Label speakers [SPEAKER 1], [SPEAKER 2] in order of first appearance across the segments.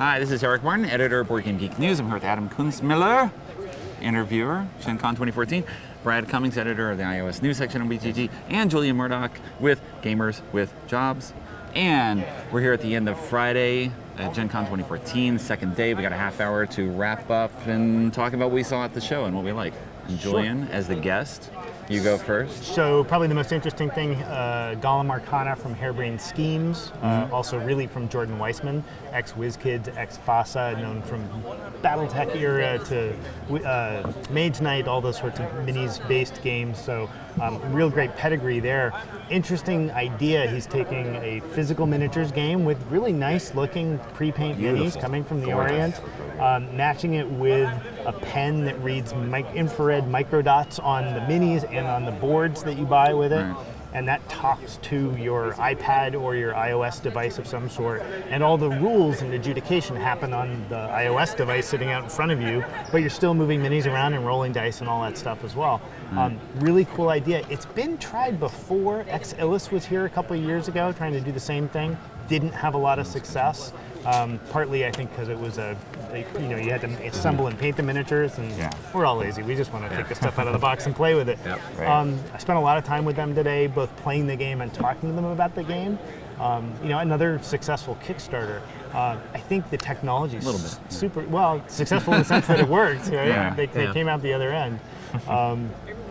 [SPEAKER 1] Hi, this is Eric Martin, editor of Board Game Geek News. I'm here with Adam Kunstmiller, interviewer, Gen Con 2014. Brad Cummings, editor of the iOS news section on BGG, and Julian Murdoch with Gamers with Jobs. And we're here at the end of Friday at Gen Con 2014, second day. We got a half hour to wrap up and talk about what we saw at the show and what we like. Julian, as the guest, you go first.
[SPEAKER 2] So probably the most interesting thing, Gollum Arcana from Harebrained Schemes, also really from Jordan Weissman, ex-WizKids, ex-FASA, known from Battletech era to Mage Knight, all those sorts of minis-based games. So real great pedigree there. Interesting idea, he's taking a physical miniatures game with really nice-looking pre-paint minis coming from the Orient, matching it with a pen that reads infrared microdots on the minis and on the boards that you buy with it. And that talks to your iPad or your iOS device of some sort. And all the rules and adjudication happen on the iOS device sitting out in front of you, but you're still moving minis around and rolling dice and all that stuff as well. Really cool idea. It's been tried before. X-Illis was here a couple of years ago trying to do the same thing. Didn't have a lot of success. Partly, I think, because it was you had to assemble and paint the miniatures, and we're all lazy. We just want to take the stuff out of the box and play with it. I spent a lot of time with them today, both playing the game and talking to them about the game. Another successful Kickstarter. I think the technology is super successful in the sense that it worked. Right? They came out the other end.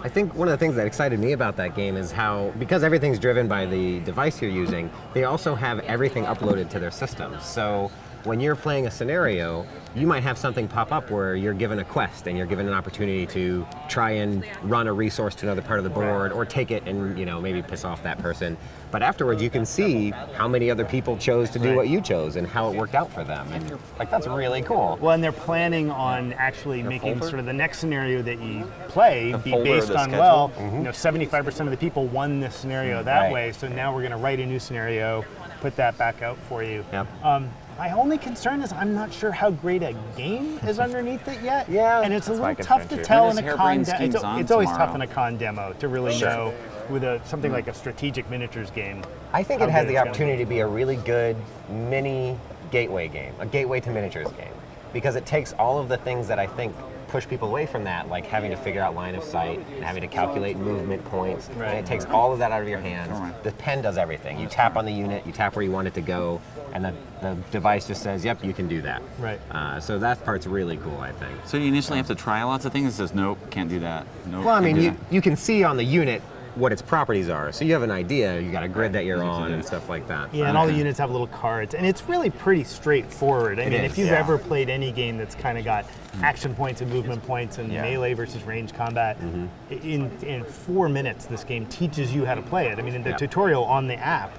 [SPEAKER 3] I think one of the things that excited me about that game is how, because everything's driven by the device you're using, they also have everything uploaded to their systems. So when you're playing a scenario, you might have something pop up where you're given a quest and you're given an opportunity to try and run a resource to another part of the board or take it and maybe piss off that person. But afterwards you can see how many other people chose to do what you chose and how it worked out for them. And that's really cool.
[SPEAKER 2] Well, and they're planning on actually making sort of the next scenario that you play be based on, 75% of the people won this scenario that way, so now we're going to write a new scenario, put that back out for you. My only concern is I'm not sure how great a game is underneath it yet. And it's a little tough to tell in a con demo. It's always tough in a con demo to really know with something like a strategic miniatures game.
[SPEAKER 3] I think it has the opportunity to be a really good mini gateway game, a gateway to miniatures game, because it takes all of the things that I think push people away from that, like having to figure out line of sight and having to calculate movement points, and it takes all of that out of your hands. The pen does everything. You tap on the unit, you tap where you want it to go, and the device just says, yep, you can do that. So that part's really cool, I think.
[SPEAKER 1] So you initially have to try lots of things. It says, nope, can't do that. Nope,
[SPEAKER 3] well, I mean, you can see on the unit what its properties are. So you have an idea, you got a grid that you're on and stuff like that.
[SPEAKER 2] And all the units have little cards. And it's really pretty straightforward. I mean, if you've ever played any game that's kind of got action points and movement points and melee versus range combat, in 4 minutes this game teaches you how to play it. I mean, the tutorial on the app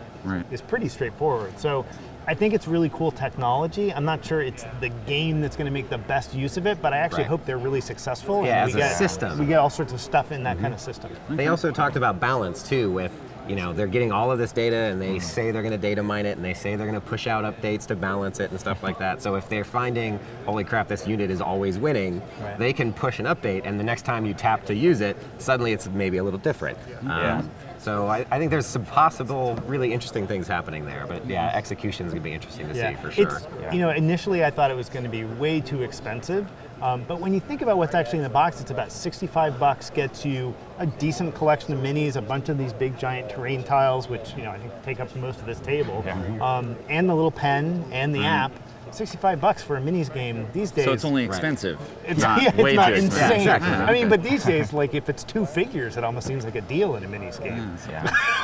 [SPEAKER 2] is pretty straightforward. So I think it's really cool technology. I'm not sure it's the game that's going to make the best use of it, but I actually hope they're really successful.
[SPEAKER 3] And we get system.
[SPEAKER 2] We get all sorts of stuff in that kind of system.
[SPEAKER 3] They also talked about balance too, with they're getting all of this data and they say they're going to data mine it and they say they're going to push out updates to balance it and stuff like that. So if they're finding, holy crap, this unit is always winning, they can push an update and the next time you tap to use it, suddenly it's maybe a little different. So I think there's some possible really interesting things happening there, but execution is going to be interesting to see for sure.
[SPEAKER 2] Initially I thought it was going to be way too expensive, but when you think about what's actually in the box, it's about $65, gets you a decent collection of minis, a bunch of these big giant terrain tiles, which I think take up most of this table, and the little pen and the app. $65 for a minis game these days.
[SPEAKER 1] So it's only expensive.
[SPEAKER 2] It's not insane.
[SPEAKER 3] Exactly.
[SPEAKER 2] I mean, but these days, like if it's 2 figures, it almost seems like a deal in a minis game.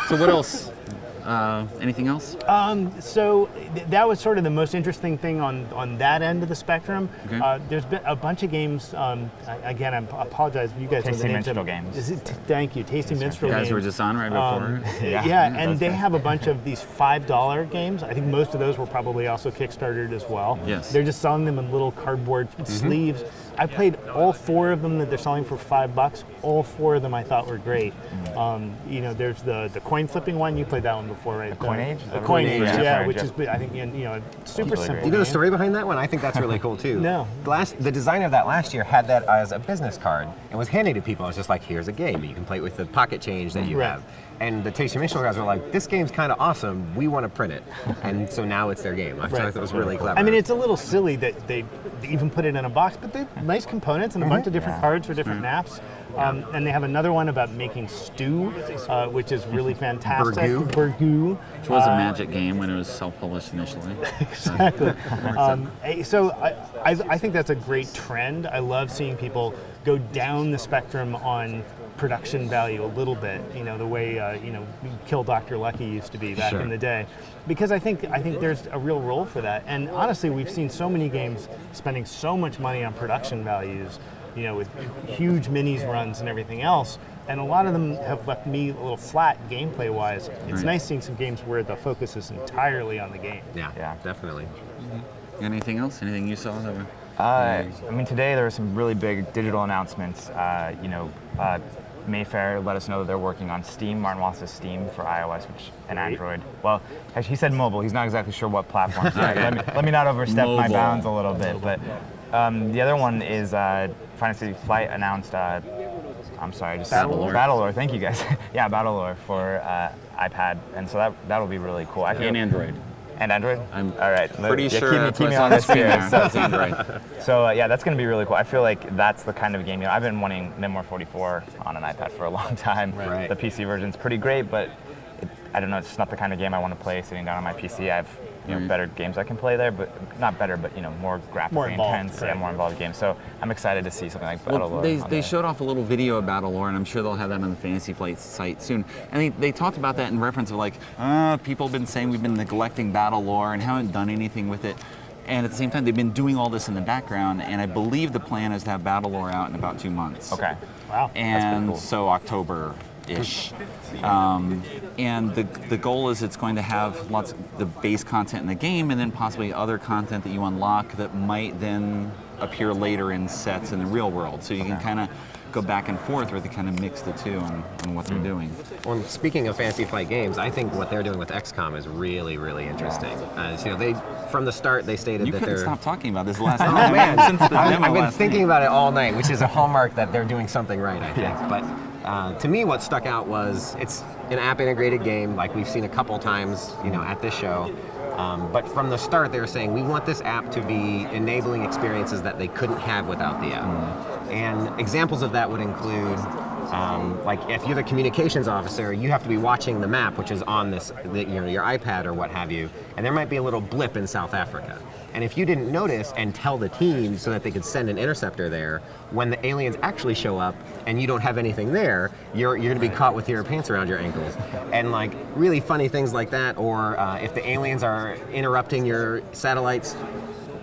[SPEAKER 1] So what else? Anything else?
[SPEAKER 2] So that was sort of the most interesting thing on that end of the spectrum. There's been a bunch of games. Again, I apologize. You guys
[SPEAKER 4] Tasty Minstrel Games.
[SPEAKER 2] Thank you, Tasty Minstrel Games.
[SPEAKER 1] You guys were just on right before.
[SPEAKER 2] And they have a bunch of these $5 games. I think most of those were probably also Kickstartered as well. They're just selling them in little cardboard sleeves. I played all 4 of them that they're selling for $5. All 4 of them I thought were great. There's the coin flipping one. You played that one before, right?
[SPEAKER 4] Coin Age? Is that
[SPEAKER 2] A
[SPEAKER 4] what
[SPEAKER 2] Coin
[SPEAKER 4] it
[SPEAKER 2] Age,
[SPEAKER 4] is?
[SPEAKER 2] yeah,
[SPEAKER 4] Yeah,
[SPEAKER 2] which
[SPEAKER 4] yeah.
[SPEAKER 2] is, I think, super
[SPEAKER 4] really
[SPEAKER 2] simple.
[SPEAKER 4] great.
[SPEAKER 3] You know the
[SPEAKER 2] game.
[SPEAKER 3] story behind that one? I think that's really cool too.
[SPEAKER 2] No.
[SPEAKER 3] The designer of that last year had that as a business card and was handing it to people. It was just like, here's a game. You can play it with the pocket change that you
[SPEAKER 2] Right.
[SPEAKER 3] have. And the Tasty Mitchell guys were like, this game's kind of awesome. We want to print it. And so now it's their game. I thought
[SPEAKER 2] Right.
[SPEAKER 3] that was really clever.
[SPEAKER 2] I mean, it's a little silly that they even put it in a box, but they're nice components and a bunch of different cards for different maps. And they have another one about making stew, which is really fantastic. Burgoo.
[SPEAKER 1] Which was a Magic game when it was self-published initially.
[SPEAKER 2] Exactly. So I think that's a great trend. I love seeing people go down the spectrum on production value a little bit, the way Kill Dr. Lucky used to be back
[SPEAKER 3] Sure.
[SPEAKER 2] in the day, because I think there's a real role for that. And honestly, we've seen so many games spending so much money on production values, with huge minis runs and everything else, and a lot of them have left me a little flat gameplay wise. It's nice seeing some games where the focus is entirely on the game.
[SPEAKER 3] yeah, definitely.
[SPEAKER 1] Anything else? Anything you saw that were?
[SPEAKER 4] I mean, today there were some really big digital announcements. Mayfair let us know that they're working on Steam, Martin Wallace says Steam for iOS and Android. Well, actually, he said mobile. He's not exactly sure what platform. So let me not overstep my
[SPEAKER 1] Mobile.
[SPEAKER 4] bounds a little bit. But the other one is Fantasy Flight announced. I'm sorry, just
[SPEAKER 1] Battlelore.
[SPEAKER 4] Battlelore. Thank you guys. Yeah, Battlelore for iPad, and so that'll be really cool. I feel,
[SPEAKER 1] And Android.
[SPEAKER 4] And Android?
[SPEAKER 1] I'm
[SPEAKER 4] all right.
[SPEAKER 1] Pretty
[SPEAKER 4] Yeah,
[SPEAKER 1] sure
[SPEAKER 4] keep
[SPEAKER 1] that's
[SPEAKER 4] me
[SPEAKER 1] what's
[SPEAKER 4] on
[SPEAKER 1] on the
[SPEAKER 4] this
[SPEAKER 1] screen
[SPEAKER 4] here.
[SPEAKER 1] there.
[SPEAKER 4] So-
[SPEAKER 1] It's Android.
[SPEAKER 4] So yeah, that's going to be really cool. I feel like that's the kind of game. I've been wanting Memoir 44 on an iPad for a long time.
[SPEAKER 3] Right.
[SPEAKER 4] The PC version's pretty great, but I don't know. It's just not the kind of game I want to play sitting down on my PC. I have better games I can play there, but not better, but more graphically
[SPEAKER 2] More involved,
[SPEAKER 4] intense,
[SPEAKER 2] right.
[SPEAKER 4] more involved games. So I'm excited to see something like
[SPEAKER 1] Well,
[SPEAKER 4] Battlelore.
[SPEAKER 1] they
[SPEAKER 4] on
[SPEAKER 1] they
[SPEAKER 4] there.
[SPEAKER 1] showed off a little video of Battlelore, and I'm sure they'll have that on the Fantasy Flight site soon. And they talked about that in reference of like, people have been saying we've been neglecting Battlelore and haven't done anything with it. And at the same time, they've been doing all this in the background, and I believe the plan is to have Battlelore out in about 2 months.
[SPEAKER 4] Okay.
[SPEAKER 2] Wow.
[SPEAKER 1] And
[SPEAKER 4] cool.
[SPEAKER 1] so October-ish. And the goal is it's going to have lots of the base content in the game, and then possibly other content that you unlock that might then appear later in sets in the real world. So you can kind of go back and forth, where they kind of mix the two on what they're doing.
[SPEAKER 3] Well, speaking of Fantasy Flight games, I think what they're doing with XCOM is really, really interesting. As they from the start they stated
[SPEAKER 1] You
[SPEAKER 3] that
[SPEAKER 1] couldn't
[SPEAKER 3] they're.
[SPEAKER 1] stop talking about this last
[SPEAKER 3] Oh
[SPEAKER 1] night.
[SPEAKER 3] man,
[SPEAKER 1] Since the demo
[SPEAKER 3] I've been
[SPEAKER 1] last
[SPEAKER 3] thinking
[SPEAKER 1] night.
[SPEAKER 3] about it all night, which is a hallmark that they're doing something right, I think. But to me, what stuck out was it's an app-integrated game, like we've seen a couple times, at this show. But from the start, they were saying we want this app to be enabling experiences that they couldn't have without the app. And examples of that would include, like if you're the communications officer, you have to be watching the map, which is on your iPad or what have you, and there might be a little blip in South Africa. And if you didn't notice and tell the team so that they could send an interceptor there, when the aliens actually show up and you don't have anything there, you're going to be caught with your pants around your ankles. And like really funny things like that, or if the aliens are interrupting your satellites,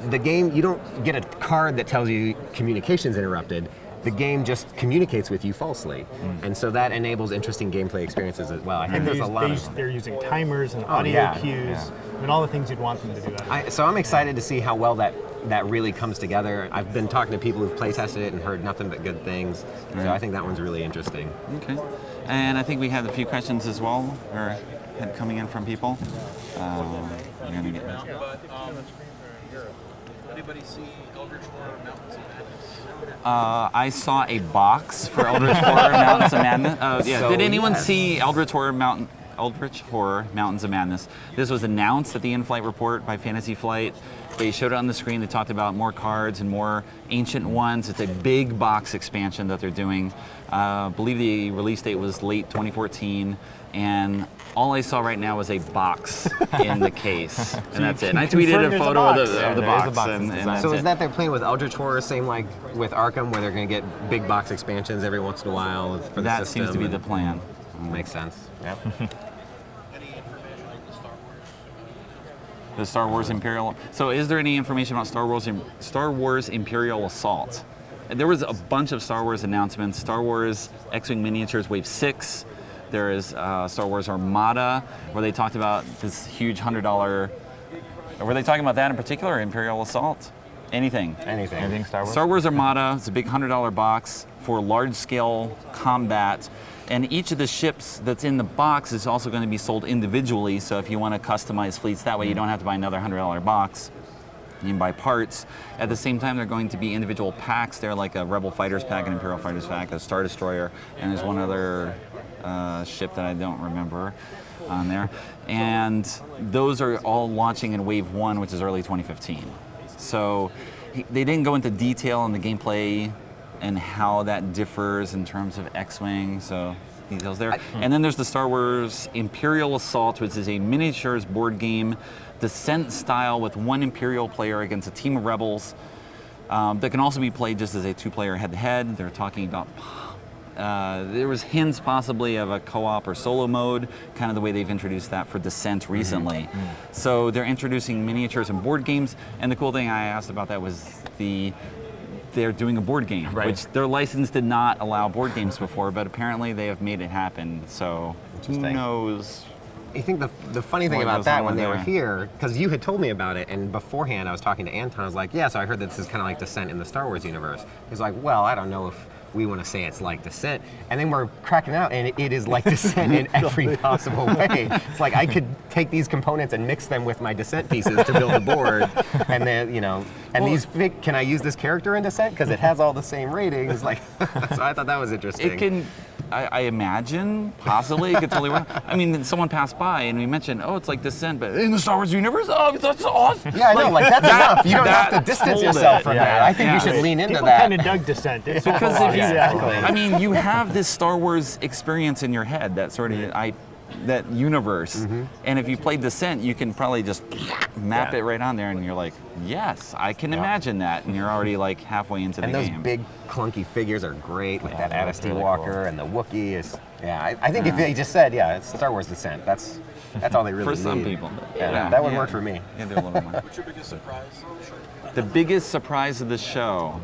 [SPEAKER 3] the game, you don't get a card that tells you communications interrupted. The game just communicates with you falsely. And so that enables interesting gameplay experiences as well. I think there's a lot of...
[SPEAKER 2] They're using timers and audio
[SPEAKER 3] yeah,
[SPEAKER 2] cues and all the things you'd want them to do.
[SPEAKER 3] So I'm excited to see how well that really comes together. I've been talking to people who've play tested it and heard nothing but good things. So I think that one's really interesting.
[SPEAKER 1] Okay. And I think we had a few questions as well, or had coming in from people. We're gonna get
[SPEAKER 5] Anybody see Eldritch Horror Mountains of Madness?
[SPEAKER 1] I saw a box for Eldritch Horror Mountains of Madness.
[SPEAKER 3] So,
[SPEAKER 1] did anyone
[SPEAKER 3] yes.
[SPEAKER 1] see Eldritch Horror Mountains of Madness? This was announced at the in-flight report by Fantasy Flight. They showed it on the screen. They talked about more cards and more ancient ones. It's a big box expansion that they're doing. I believe the release date was late 2014, and all I saw right now was a box in the case, and that's it. And I tweeted a
[SPEAKER 2] there's a
[SPEAKER 1] photo
[SPEAKER 2] box.
[SPEAKER 1] of the
[SPEAKER 4] Yeah, there is a
[SPEAKER 1] box,
[SPEAKER 4] box
[SPEAKER 1] and
[SPEAKER 4] that's
[SPEAKER 1] that's
[SPEAKER 3] So
[SPEAKER 1] it.
[SPEAKER 3] is that they're playing with Eldritch Horror, same like with Arkham, where they're going to get big box expansions every once in a while for the
[SPEAKER 1] That
[SPEAKER 3] system?
[SPEAKER 1] seems to be the plan.
[SPEAKER 3] Makes sense.
[SPEAKER 4] Yep.
[SPEAKER 5] Any information on the Star Wars?
[SPEAKER 1] The Star Wars Imperial. So, is there any information about Star Wars Imperial Assault? There was a bunch of Star Wars announcements. Star Wars X-wing miniatures Wave 6. There is Star Wars Armada, where they talked about this huge $100. Were they talking about that in particular, or Imperial Assault? Anything.
[SPEAKER 4] Anything Star Wars?
[SPEAKER 1] Star Wars Armada. It's a big $100 box for large-scale combat. And each of the ships that's in the box is also going to be sold individually. So if you want to customize fleets that way, you don't have to buy another $100 box. You can buy parts. At the same time, they're going to be individual packs. They're like a Rebel Fighters pack, an Imperial Fighters pack, a Star Destroyer, and there's one other ship that I don't remember on there. And those are all launching in Wave 1, which is early 2015. So they didn't go into detail on the gameplay and how that differs in terms of X-Wing, so details there. And then there's the Star Wars Imperial Assault, which is a miniatures board game, Descent style, with one Imperial player against a team of Rebels that can also be played just as a two-player head-to-head. They're talking about there was hints possibly of a co-op or solo mode, kind of the way they've introduced that for Descent recently. So they're introducing miniatures and board games, and the cool thing I asked about that was they're doing a board game, which their license did not allow board games before, but apparently they have made it happen. So who knows?
[SPEAKER 3] I think the funny thing
[SPEAKER 1] What
[SPEAKER 3] about
[SPEAKER 1] goes
[SPEAKER 3] that
[SPEAKER 1] on
[SPEAKER 3] when they
[SPEAKER 1] there?
[SPEAKER 3] were here, because you had told me about it, and beforehand I was talking to Anton, I was like, yeah, so I heard that this is kind of like Descent in the Star Wars universe. He's like, well, I don't know if we want to say it's like Descent. And then we're cracking out, and it is like Descent in every possible way. It's like I could take these components and mix them with my Descent pieces to build a board, and then, can I use this character in Descent? Because it has all the same ratings. Like, so I thought that was interesting.
[SPEAKER 1] It can, I imagine, possibly, it could totally work. I mean, someone passed by and we mentioned, oh, it's like Descent, but in the Star Wars universe? Oh, that's awesome.
[SPEAKER 3] Yeah, I know, like that's enough. You don't have to distance
[SPEAKER 1] sold
[SPEAKER 3] yourself
[SPEAKER 1] it.
[SPEAKER 3] from
[SPEAKER 1] Yeah,
[SPEAKER 3] that. I think
[SPEAKER 1] yeah.
[SPEAKER 3] you should lean into
[SPEAKER 2] People
[SPEAKER 3] that.
[SPEAKER 2] kind of dug Descent. It's
[SPEAKER 1] Because if you,
[SPEAKER 3] Exactly.
[SPEAKER 1] I mean, you have this Star Wars experience in your head, that sort of, that universe. And if you play Descent, you can probably just map it right on there, and you're like, yes, I can imagine that, and you're already like halfway into
[SPEAKER 3] And
[SPEAKER 1] the
[SPEAKER 3] those
[SPEAKER 1] game.
[SPEAKER 3] big clunky figures are great, like that
[SPEAKER 4] they look
[SPEAKER 3] Adesty
[SPEAKER 4] really
[SPEAKER 3] Walker
[SPEAKER 4] cool.
[SPEAKER 3] and the Wookiee is. Yeah, I think if they just said, yeah, it's Star Wars Descent, that's all they really
[SPEAKER 1] For
[SPEAKER 3] need.
[SPEAKER 1] some people.
[SPEAKER 3] Yeah, that would work for me.
[SPEAKER 1] Yeah, they're a little more.
[SPEAKER 5] What's your biggest surprise? Sure.
[SPEAKER 1] The biggest surprise of the show.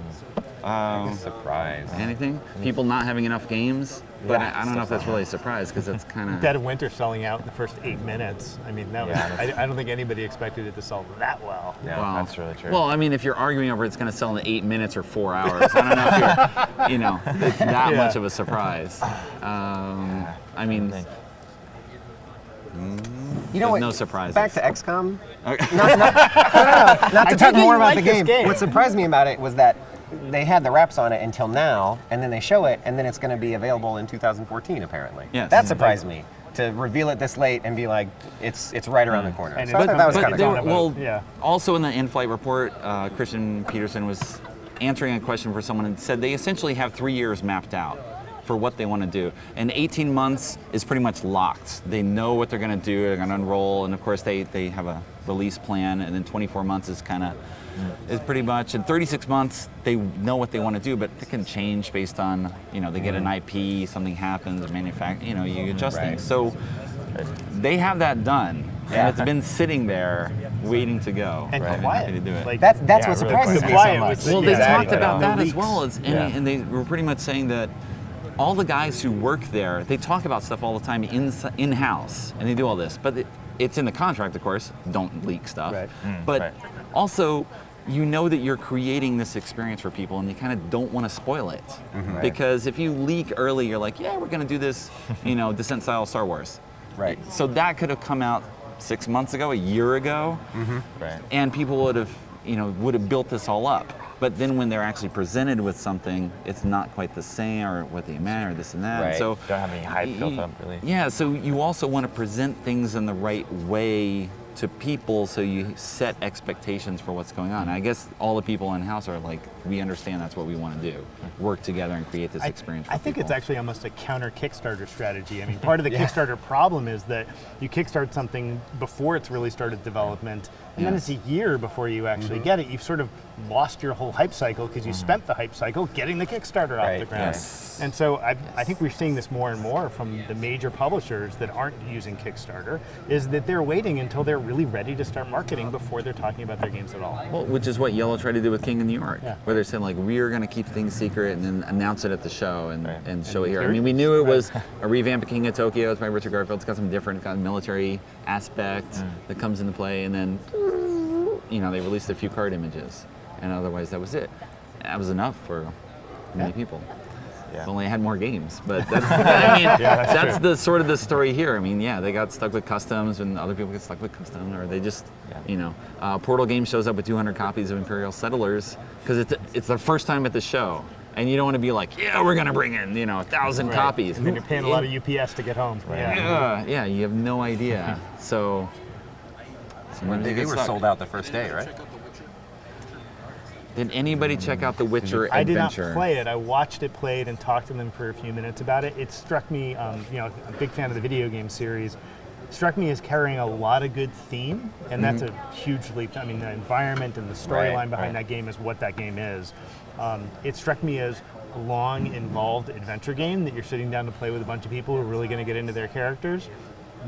[SPEAKER 3] Surprise.
[SPEAKER 1] Anything? People not having enough games? But I don't know if that's really a surprise, because it's kind
[SPEAKER 2] Dead
[SPEAKER 1] of...
[SPEAKER 2] of Winter selling out in the first 8 minutes. I mean, that was, I don't think anybody expected it to sell that well.
[SPEAKER 3] Yeah.
[SPEAKER 1] Well,
[SPEAKER 4] That's really true.
[SPEAKER 1] Well, I mean, if you're arguing over it's going to sell in 8 minutes or 4 hours, I don't know if you're, it's that
[SPEAKER 2] Yeah.
[SPEAKER 1] much of a surprise. I mean,
[SPEAKER 3] You know what?
[SPEAKER 1] no surprises.
[SPEAKER 3] Back to XCOM.
[SPEAKER 1] Okay.
[SPEAKER 3] Not to talk
[SPEAKER 2] didn't
[SPEAKER 3] more about
[SPEAKER 2] like
[SPEAKER 3] the
[SPEAKER 2] this
[SPEAKER 3] game.
[SPEAKER 2] game.
[SPEAKER 3] What surprised me about it was that they had the wraps on it until now, and then they show it, and then it's going to be available in 2014, apparently.
[SPEAKER 1] Yes.
[SPEAKER 3] That surprised me. To reveal it this late and be like, it's right around the corner.
[SPEAKER 2] And
[SPEAKER 3] So I thought that was kind of
[SPEAKER 1] there-
[SPEAKER 3] cool.
[SPEAKER 1] well,
[SPEAKER 2] Yeah.
[SPEAKER 1] also in the in-flight report, Christian Peterson was answering a question for someone and said they essentially have 3 years mapped out for what they want to do. And 18 months is pretty much locked. They know what they're going to do, they're going to enroll, and of course they have a release plan, and then 24 months is kind of, is pretty much, in 36 months they know what they want to do, but it can change based on, they get an IP, something happens, manufacture, you adjust
[SPEAKER 3] Right.
[SPEAKER 1] things. So they have that done, and it's been sitting there waiting to go.
[SPEAKER 2] And
[SPEAKER 1] Right.
[SPEAKER 2] quiet.
[SPEAKER 1] Happy to do it.
[SPEAKER 2] Like,
[SPEAKER 3] That's
[SPEAKER 2] yeah,
[SPEAKER 3] what
[SPEAKER 2] really
[SPEAKER 3] surprises
[SPEAKER 2] quiet.
[SPEAKER 3] me
[SPEAKER 2] Quiet
[SPEAKER 3] so much.
[SPEAKER 2] was-
[SPEAKER 1] Well, they
[SPEAKER 2] yeah,
[SPEAKER 1] talked about
[SPEAKER 2] no
[SPEAKER 1] that as
[SPEAKER 2] leaks.
[SPEAKER 1] well, and they were pretty much saying that all the guys who work there, they talk about stuff all the time in-house, and they do all this, but it's in the contract, of course, don't leak stuff.
[SPEAKER 2] Right.
[SPEAKER 1] But
[SPEAKER 4] right.
[SPEAKER 1] also, you know that you're creating this experience for people, and you kind of don't want to spoil it. Because if you leak early, you're like, yeah, we're going to do this, Descent style Star Wars.
[SPEAKER 3] Right.
[SPEAKER 1] So that could have come out 6 months ago, a year ago,
[SPEAKER 4] Right.
[SPEAKER 1] and people would have built this all up. But then when they're actually presented with something, it's not quite the same, or what they meant, or this and that.
[SPEAKER 3] Right.
[SPEAKER 1] So
[SPEAKER 4] Don't have any hype built up, really.
[SPEAKER 1] yeah, so you also want to present things in the right way to people, so you set expectations for what's going on. I guess all the people in house are like, we understand that's what we want to do, work together and create this experience for
[SPEAKER 2] I think
[SPEAKER 1] people.
[SPEAKER 2] it's actually almost a counter Kickstarter strategy. I mean, part of the Kickstarter problem is that you kickstart something before it's really started development, and then
[SPEAKER 1] Yes.
[SPEAKER 2] it's a year before you actually get it. You've sort of lost your whole hype cycle because you spent the hype cycle getting the Kickstarter off
[SPEAKER 3] Right.
[SPEAKER 2] the ground.
[SPEAKER 1] Yes.
[SPEAKER 2] And so I think we're seeing this more and more from the major publishers that aren't using Kickstarter, is that they're waiting until they're really ready to start marketing before they're talking about their games at all.
[SPEAKER 1] Well, which is what Yellow tried to do with King of New York,
[SPEAKER 2] Yeah.
[SPEAKER 1] where they're saying like, we're going to keep things secret and then announce it at the show and,
[SPEAKER 4] Right.
[SPEAKER 1] and show it here. I
[SPEAKER 2] here
[SPEAKER 1] mean,
[SPEAKER 2] it
[SPEAKER 1] we
[SPEAKER 2] is.
[SPEAKER 1] knew it was a revamp of King of Tokyo. It's by Richard Garfield. It's got some different, it's got a military aspect that comes into play, and then they released a few card images, and otherwise that was it. That was enough for many people. If only I had more games. But that's, I mean, that's the sort of the story here. I mean, yeah, they got stuck with customs, and other people get stuck with custom, or they just, you know, Portal Games shows up with 200 copies of Imperial Settlers because it's their first time at the show. And you don't want to be like, yeah, we're gonna bring in, you know, 1,000 copies.
[SPEAKER 2] And then you're paying a lot of UPS to get home.
[SPEAKER 1] Yeah, you have no idea. So sometimes you
[SPEAKER 3] They
[SPEAKER 1] get
[SPEAKER 3] were
[SPEAKER 1] stuck.
[SPEAKER 3] sold out the first day, right?
[SPEAKER 1] Did anybody check out The Witcher
[SPEAKER 2] I did
[SPEAKER 1] Adventure?
[SPEAKER 2] not play it. I watched it played and talked to them for a few minutes about it. It struck me, you know, I'm a big fan of the video game series. Struck me as carrying a lot of good theme, and that's a hugely, I mean, the environment and the storyline behind that game is what that game is. It struck me as a long, involved adventure game that you're sitting down to play with a bunch of people who are really going to get into their characters.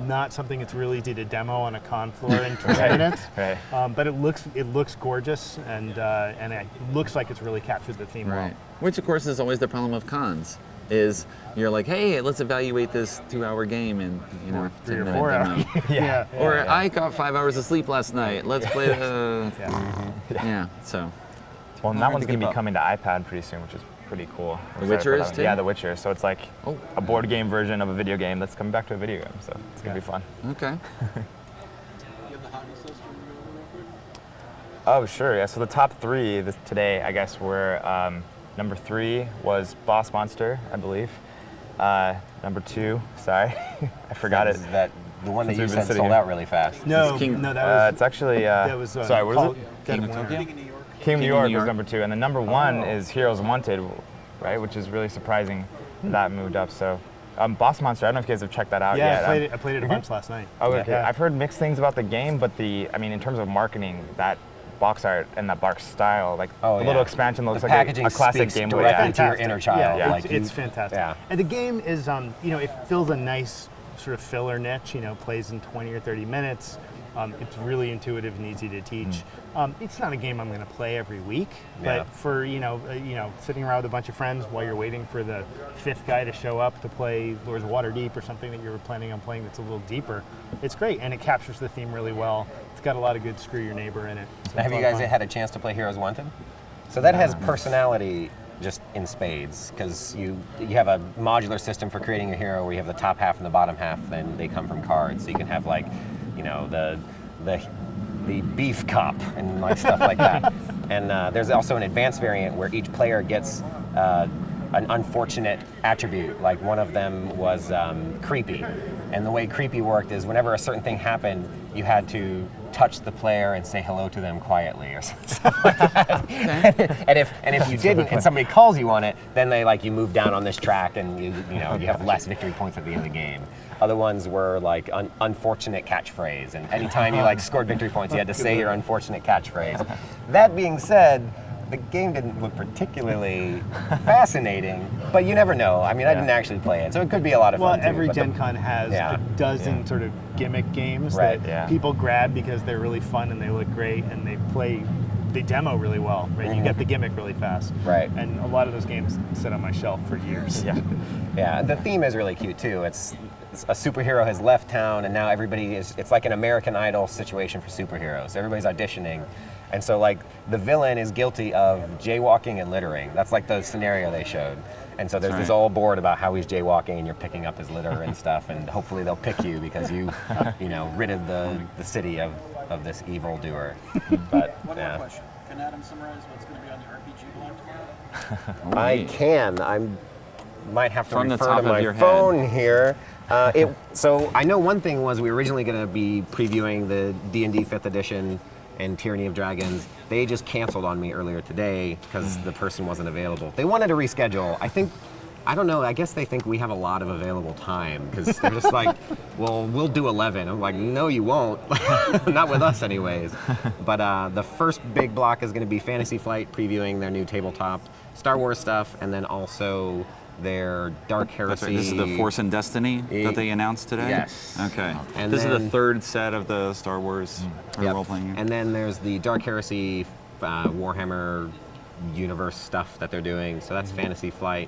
[SPEAKER 2] Not something that's really easy to demo on a con floor in 20 minutes. But it looks gorgeous, and it looks like it's really captured the theme well.
[SPEAKER 1] Which, of course, is always the problem of cons. Is you're like, hey, let's evaluate this 2-hour game in
[SPEAKER 2] 3 or
[SPEAKER 1] 10-minute
[SPEAKER 2] 4
[SPEAKER 1] demo.
[SPEAKER 2] hours.
[SPEAKER 1] Or I got 5 hours of sleep last night. Let's play. So.
[SPEAKER 4] Well, and that one's going to be coming to iPad pretty soon, which is pretty cool.
[SPEAKER 1] The Witcher is too?
[SPEAKER 4] Yeah, The Witcher. So it's like a board game version of a video game that's coming back to a video game. So it's going to be fun.
[SPEAKER 1] Okay.
[SPEAKER 5] You have the hobby list.
[SPEAKER 4] Oh, sure. Yeah. So the top 3 today, I guess, were number 3 was Boss Monster, I believe. Number 2, sorry, I forgot it.
[SPEAKER 3] Is that the one that
[SPEAKER 4] Since
[SPEAKER 3] you
[SPEAKER 4] we've been
[SPEAKER 3] said
[SPEAKER 4] sitting
[SPEAKER 3] sold
[SPEAKER 4] here.
[SPEAKER 3] out really fast?
[SPEAKER 2] No,
[SPEAKER 1] King-
[SPEAKER 2] no, that was
[SPEAKER 4] It's actually
[SPEAKER 2] that was
[SPEAKER 4] sorry. What is it?
[SPEAKER 2] Dead
[SPEAKER 1] King
[SPEAKER 2] of
[SPEAKER 1] of
[SPEAKER 2] Winter.
[SPEAKER 1] Tokyo?
[SPEAKER 5] King of New York.
[SPEAKER 4] King of New
[SPEAKER 1] King of
[SPEAKER 4] York
[SPEAKER 1] New
[SPEAKER 4] was
[SPEAKER 1] York.
[SPEAKER 4] number 2, and the number 1 is Heroes Wanted, right? Which is really surprising that moved up. So, Boss Monster. I don't know if you guys have checked that out
[SPEAKER 2] Yeah,
[SPEAKER 4] yet.
[SPEAKER 2] I played it a bunch last night.
[SPEAKER 4] Oh, okay.
[SPEAKER 2] Yeah.
[SPEAKER 4] I've heard mixed things about the game, but I mean, in terms of marketing, that box art and that box style, like the little expansion looks
[SPEAKER 3] the
[SPEAKER 4] like
[SPEAKER 3] packaging
[SPEAKER 4] a classic
[SPEAKER 3] speaks
[SPEAKER 4] Game Boy.
[SPEAKER 3] directly
[SPEAKER 4] Yeah.
[SPEAKER 3] to your inner child.
[SPEAKER 2] Yeah,
[SPEAKER 3] Like
[SPEAKER 2] it's fantastic.
[SPEAKER 3] Yeah.
[SPEAKER 2] And the game is, you know, it fills a nice sort of filler niche. You know, plays in 20 or 30 minutes. It's really intuitive and easy to teach. It's not a game I'm going to play every week, but for sitting around with a bunch of friends while you're waiting for the 5th guy to show up to play Lords of Waterdeep or something that you were planning on playing that's a little deeper, it's great, and it captures the theme really well. It's got a lot of good screw your neighbor in it. So
[SPEAKER 3] Have
[SPEAKER 2] it's
[SPEAKER 3] you
[SPEAKER 2] a lot
[SPEAKER 3] guys
[SPEAKER 2] of fun.
[SPEAKER 3] had a chance to play Heroes Wanted? So that has personality just in spades, because you have a modular system for creating a hero where you have the top half and the bottom half, and they come from cards. So you can have like, you know, the beef cup and like stuff like that. And there's also an advanced variant where each player gets an unfortunate attribute. Like one of them was creepy. And the way creepy worked is whenever a certain thing happened, you had to touch the player and say hello to them quietly or something like that. and if you didn't and somebody calls you on it, then you move down on this track and you have less victory points at the end of the game. Other ones were like unfortunate catchphrase, and anytime you scored victory points, you had to say your unfortunate catchphrase. That being said, the game didn't look particularly fascinating, but you never know. I mean, I didn't actually play it, so it could be a lot of fun.
[SPEAKER 2] Well, every
[SPEAKER 3] too,
[SPEAKER 2] Gen Con has a dozen sort of gimmick games that people grab because they're really fun and they look great and they demo really well, right? You get the gimmick really fast.
[SPEAKER 3] Right.
[SPEAKER 2] And a lot of those games sit on my shelf for years.
[SPEAKER 3] Yeah, the theme is really cute too. It's a superhero has left town and now it's like an American Idol situation for superheroes. Everybody's auditioning. And so the villain is guilty of jaywalking and littering. That's like the scenario they showed. And so there's this old board about how he's jaywalking and you're picking up his litter and stuff, and hopefully they'll pick you because you ridded the city of this evil doer. But
[SPEAKER 5] One more question. Can Adam summarize what's going to be on the RPG blog tomorrow?
[SPEAKER 3] I can. I might have to
[SPEAKER 1] From the
[SPEAKER 3] refer
[SPEAKER 1] top
[SPEAKER 3] to
[SPEAKER 1] of
[SPEAKER 3] my
[SPEAKER 1] your head.
[SPEAKER 3] phone here. So I know one thing was we were originally going to be previewing the D&D 5th edition and Tyranny of Dragons. They just canceled on me earlier today because the person wasn't available. They wanted to reschedule. I don't know, I guess they think we have a lot of available time because they're just like, well, we'll do 11. I'm like, no, you won't. Not with us anyways. But the first big block is going to be Fantasy Flight previewing their new tabletop Star Wars stuff, and then also their Dark Heresy.
[SPEAKER 1] That's right. This is the Force and Destiny that they announced today?
[SPEAKER 3] Yes.
[SPEAKER 1] Okay.
[SPEAKER 3] And
[SPEAKER 1] this is the
[SPEAKER 3] then-
[SPEAKER 1] 3rd set of the Star Wars role-playing game.
[SPEAKER 3] And then there's the Dark Heresy Warhammer universe stuff that they're doing. So that's Fantasy Flight.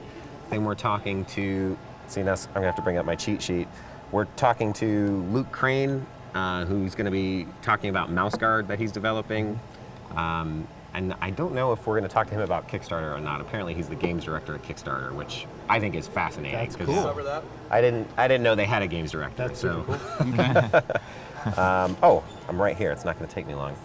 [SPEAKER 3] Then we're talking to, I'm gonna have to bring up my cheat sheet. We're talking to Luke Crane, who's gonna be talking about Mouse Guard that he's developing. And I don't know if we're going to talk to him about Kickstarter or not. Apparently, he's the games director at Kickstarter, which I think is fascinating.
[SPEAKER 2] That's
[SPEAKER 3] 'cause
[SPEAKER 2] cool.
[SPEAKER 5] Cover that.
[SPEAKER 3] I didn't know they had a games director.
[SPEAKER 2] That's
[SPEAKER 3] so.
[SPEAKER 2] super cool.
[SPEAKER 3] Oh, I'm right here. It's not going to take me long.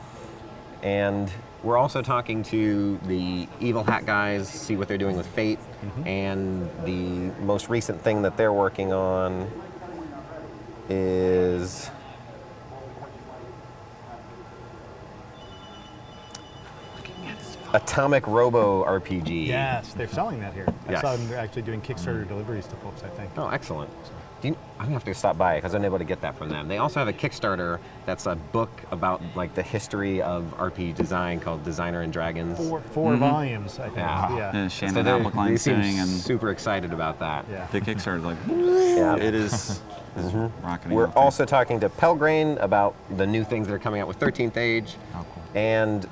[SPEAKER 3] And we're also talking to the Evil Hat guys, see what they're doing with Fate, and the most recent thing that they're working on is Atomic Robo RPG.
[SPEAKER 2] Yes, they're selling that here. I
[SPEAKER 3] Yes.
[SPEAKER 2] saw them actually doing Kickstarter deliveries to folks, I think.
[SPEAKER 3] Oh, excellent. I'm going to have to stop by because I'm able to get that from them. They also have a Kickstarter that's a book about like the history of RPG design called Designer and Dragons.
[SPEAKER 2] Four volumes, I think.
[SPEAKER 3] Yeah.
[SPEAKER 1] And
[SPEAKER 3] So
[SPEAKER 1] Shannon
[SPEAKER 3] they
[SPEAKER 1] Appleklein's
[SPEAKER 3] seem
[SPEAKER 1] saying, and
[SPEAKER 3] super excited about that.
[SPEAKER 2] Yeah.
[SPEAKER 1] the Kickstarter, like,
[SPEAKER 3] Yeah.
[SPEAKER 1] it is rocketing.
[SPEAKER 3] We're
[SPEAKER 1] out there.
[SPEAKER 3] also talking to Pelgrain about the new things that are coming out with 13th Age
[SPEAKER 1] Oh, cool.
[SPEAKER 3] and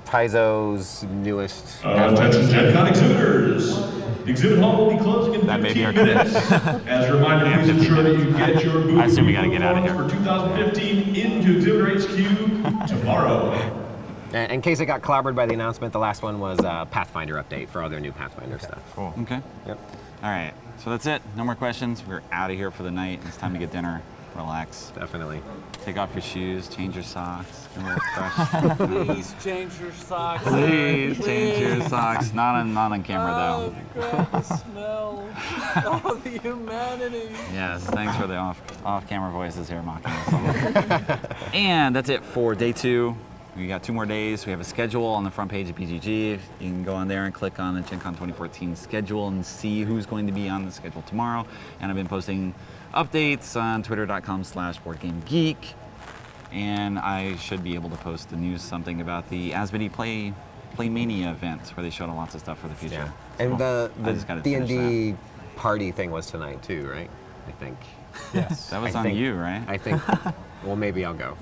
[SPEAKER 3] Paizo's newest.
[SPEAKER 6] Attention Gen Con exhibitors. The exhibit hall will be closing in
[SPEAKER 1] That may be
[SPEAKER 6] 15
[SPEAKER 1] our
[SPEAKER 6] minutes. As a reminder, please ensure that you get your booth
[SPEAKER 1] I assume we gotta get out of
[SPEAKER 6] uniforms for 2015 into Exhibitor HQ tomorrow.
[SPEAKER 3] And in case it got clobbered by the announcement, the last one was a Pathfinder update for all their new Pathfinder stuff.
[SPEAKER 1] Cool. Okay.
[SPEAKER 3] Yep.
[SPEAKER 1] All right. So that's it. No more questions. We're out of here for the night. It's time to get dinner. Relax.
[SPEAKER 3] Definitely.
[SPEAKER 1] Take off your shoes. Change your socks. Get a little fresh.
[SPEAKER 5] Please change your socks.
[SPEAKER 1] Please change your socks. Not on camera
[SPEAKER 5] Oh,
[SPEAKER 1] though.
[SPEAKER 5] God, the smell. Oh, the humanity.
[SPEAKER 1] Yes. Thanks for the off-camera voices here mocking us. And that's it for day 2. We got 2 more days. We have a schedule on the front page of BGG. You can go on there and click on the Gen Con 2014 schedule and see who's going to be on the schedule tomorrow. And I've been posting updates on twitter.com/boardgamegeek. And I should be able to post the news something about the Asmodee Playmania event where they showed lots of stuff for the future.
[SPEAKER 3] Yeah. And
[SPEAKER 1] So,
[SPEAKER 3] the
[SPEAKER 1] I just gotta finish
[SPEAKER 3] D&D party thing was tonight too, right? I think.
[SPEAKER 2] Yes.
[SPEAKER 1] That was
[SPEAKER 3] I
[SPEAKER 1] on
[SPEAKER 3] think-
[SPEAKER 1] you, right?
[SPEAKER 3] I think. Well, maybe I'll go.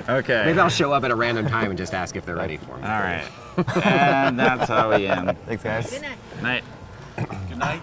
[SPEAKER 1] Okay.
[SPEAKER 3] Maybe I'll show up at a random time and just ask if they're ready for me.
[SPEAKER 1] All right. And that's how we end.
[SPEAKER 4] Thanks, guys.
[SPEAKER 1] Night.
[SPEAKER 5] Good night.